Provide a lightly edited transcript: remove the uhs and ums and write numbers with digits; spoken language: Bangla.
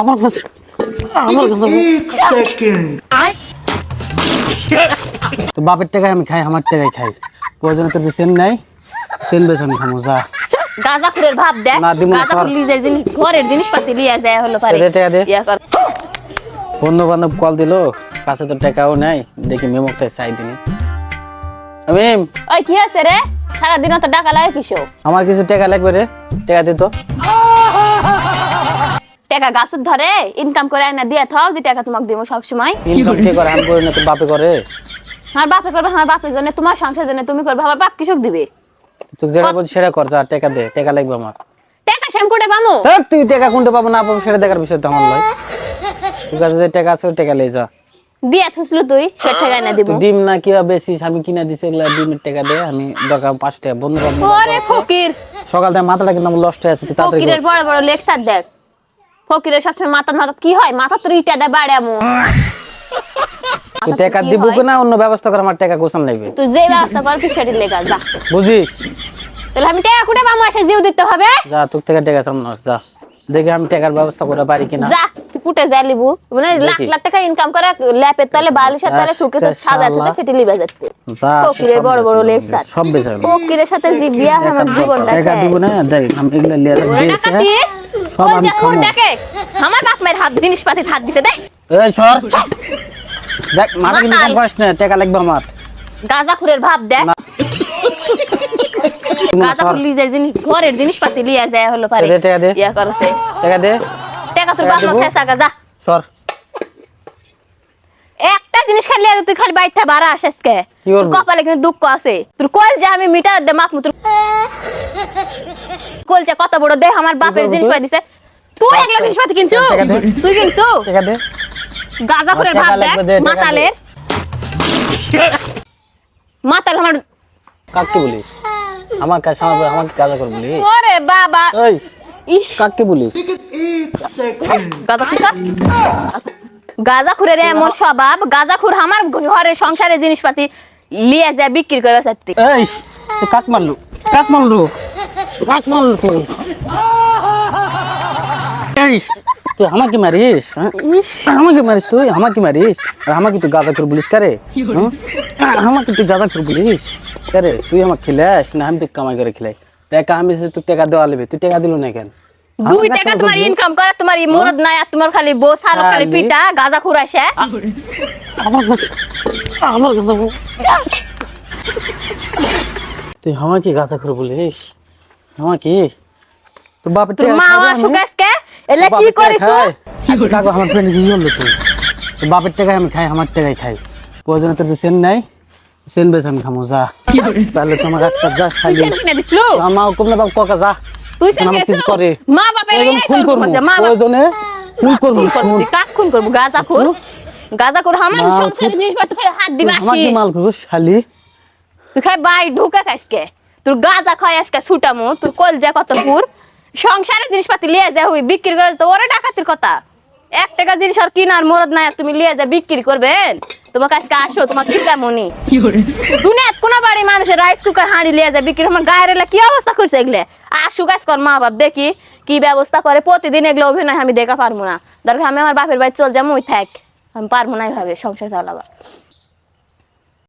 আমার কাছে তো বাপের টাকায় আমি খাই, আমার টাকায় খাই। প্রয়োজনে তোর সেন নাই, সেন বেশ আমি খামো। যা গাঁজাখুরের ভাব দেখ, গাঁজাখুর লিজের জিনিস, ঘরের জিনিসপাতি লিয়া যায় হলো পারে। টাকা দে। ইয়া কর। বন্ধু বান্ধব কল দিল, কাছে তো টাকাও নাই, দেখি মেমোটাই চাই দিনি। মিম, ওই কি আছে রে? সারাদিন তো টাকা লাগে কিসো? আমার কিছু টাকা লাগবে রে, টাকা দে তো। টাকা গাছের ধরে ইনকাম করে না দিয়া থাও, যে টাকা তোমাকে দিব সব সময়। ইনকাম কে করে? আমি করি না, তো বাপে করে। আমার বাপে করবে, আমার বাপের জন্য, তোমার সংসারের জন্য তুমি করবে, আমার বাপ কৃষক দিবে। তুই যেটা বলছিস সেটা কর, যা টাকা দে, টাকা লাগবে আমার। টাকা শ্যামকুটে পামু? দেখ তুই টাকা কোনটা পাবো না পাবো সেটা দেখার বিষয় তো আমার নয়। তোর কাছে যে টাকা আছে ওই টাকা লই যা। দিয়া থুসলু তুই, সে টাকা না দিব। তুই ডিম না কি বেশিস, আমি কিনা দিছি এগুলা ডিমের টাকা দে, আমি দরকার 5 টাকা বন্ধু বান্ধব। ওরে ফকির, সকাল থেকে মাথাটা কিন্তু আমার লস্ট হয়ে আছে, তুই তাড়াতাড়ি ফকিরের বড় বড় লেকচার দেখ। ফকিরের সবসময় মাথা মাথা কি হয়? মাথা তোর ইটা দে বাড়ামু। তুই টাকা দিব না অন্য ব্যবস্থা কর, আমার টাকা গোছান লাগবে। তুই যে ব্যবস্থা কর তুই সেটি লেগা যা। বুঝিস? তাহলে আমি টাকা কুটে পামু, এসে জিও দিতে হবে। যা তোর থেকে টাকা সামনে যা, দেখি আমি টাকার ব্যবস্থা করে পারি কিনা। যা তুই কুটে যা লিবু, মানে লাখ লাখ টাকা ইনকাম করে ল্যাপের তলে বালিশের তলে সুকেসে সাজাচ্ছে, সেটি লিবা যাচ্ছে। যা ফকিরের বড় বড় লেকচার সব বেচা ফকিরের সাথে যে বিয়া আমার জীবনটা টাকা দিব না, দেখ আমি এগুলা লিয়া দিয়েছি সব আমি খাবো। দেখে আমার বাপ মায়ের হাত জিনিসপাতি হাত দিতে দেখ। এই সর, দেখ মাথা কিন্তু কম করিস না, টাকা লাগবে আমার। গাঁজাখুরের ভাব দেখ, গাঁজাখুর লিজের জিনিস, ঘরের জিনিসপাতি লিয়া যায় হলো পারে। টাকা দে, ইয়া করছে টাকা দে। টাকা তোর বাপ মা খেসা গাজা। সর, একটা জিনিস খালি আর তুই খালি বাইরটা বাড়া আসিস কে? কি করব? কপালে কিন্তু দুঃখ আছে। তোর কল যে আমি মিটার দে মাপ তোর কল যে কত বড় দেহ আমার বাপের জিনিস পাই দিছে। তুই এগুলা জিনিস পাতি কিনছু? তুই কিনছু? টাকা দে। গাঁজাখুরের ভাব দেখ, মাতালের মাতাল আমার। কাকে বলিস? আমার কাছে আমাকে কাজ কর বলিস? ওরে বাবা, এই ইস কাকে বলিস? গাঁজাখুরের এমন স্বভাব, গাঁজাখুর আমার ঘরে সংসারের জিনিসপাতি লিয়ে যায় বিক্রি করে যাচ্ছে। এই তুই কাক মারলু, কাক মারলু, কাক মারলু তুই। এই তুই আমাকে মারিস? আমাকে মারিস তুই? আমাকে মারিস? আর আমাকে তুই গাঁজা করে বলিস কারে? আমাকে তুই গাঁজা করে বলিস কারে? তুই আমাকে খিলাস না আমি তুই কামাই করে খিলাই? টাকা আমি তুই টাকা দেওয়া লিবি, তুই টাকা দিলু না কেন? 2 টাকা তোমার ইনকাম করে, তোমার মুরদ নাই, আর তোমার খালি বউ সালো খালি পিটা গাঁজাখুর আসে। আমার কাছে তুই আমাকে গাঁজা করে বলিস? আমাকে তোর বাপের তোর মা আসুক আজকে, এলে কি করিস? কাকু আমার ফ্রেন্ড কি হলো? তোর বাপের টাকায় আমি খাই, আমার টাকায় খাই। প্রয়োজনে তোর সেন নাই, সেন বেশ আমি খামো। যা তাহলে তোমার একটা যা তুই সেন কিনে দিছলু? মা কম না বাপ কাকা যা তুই সেন আমাকে কিনেছু? করে মা বাপের এই খুন তোর করবো, মা বাপ প্রয়োজনে খুন করবো। তুই কাক খুন করবো? গাঁজাখুর, গাঁজাখুর আমার সংসারের জিনিসপত্র খাই হাত দিবা আমাকে আসিস। মাল করবো শালি। তুই খাই বাই ঢুকে খাইসকে, তোর গাঁজা খাই আজকে ছুটামু, তোর কলজা কত পুর সংসারের জিনিসপাতি লিয়ে যা হই বিক্রি করে তো ওরে ডাকাতির কথা। 1 টাকা জিনিস আর কিনার মরদ নাই, আর তুমি লিয়ে যা বিক্রি করবেন? তোমার কাছে আসো, তোমার কি কেমনি দুনিয়াত কোন বাড়ি মানুষের রাইস কুকার হাঁড়ি লিয়ে যা বিক্রি? আমার গায়ের এলা কি অবস্থা করছে এগুলো? আসু গাছ কর মা বাপ, দেখি কি ব্যবস্থা করে। প্রতিদিন এগুলো অভিনয় আমি দেখা পারবো না, দরকার আমি আমার বাপের বাড়ি চল যাবো, ওই থাক, আমি পারবো না এইভাবে সংসার চালাবার।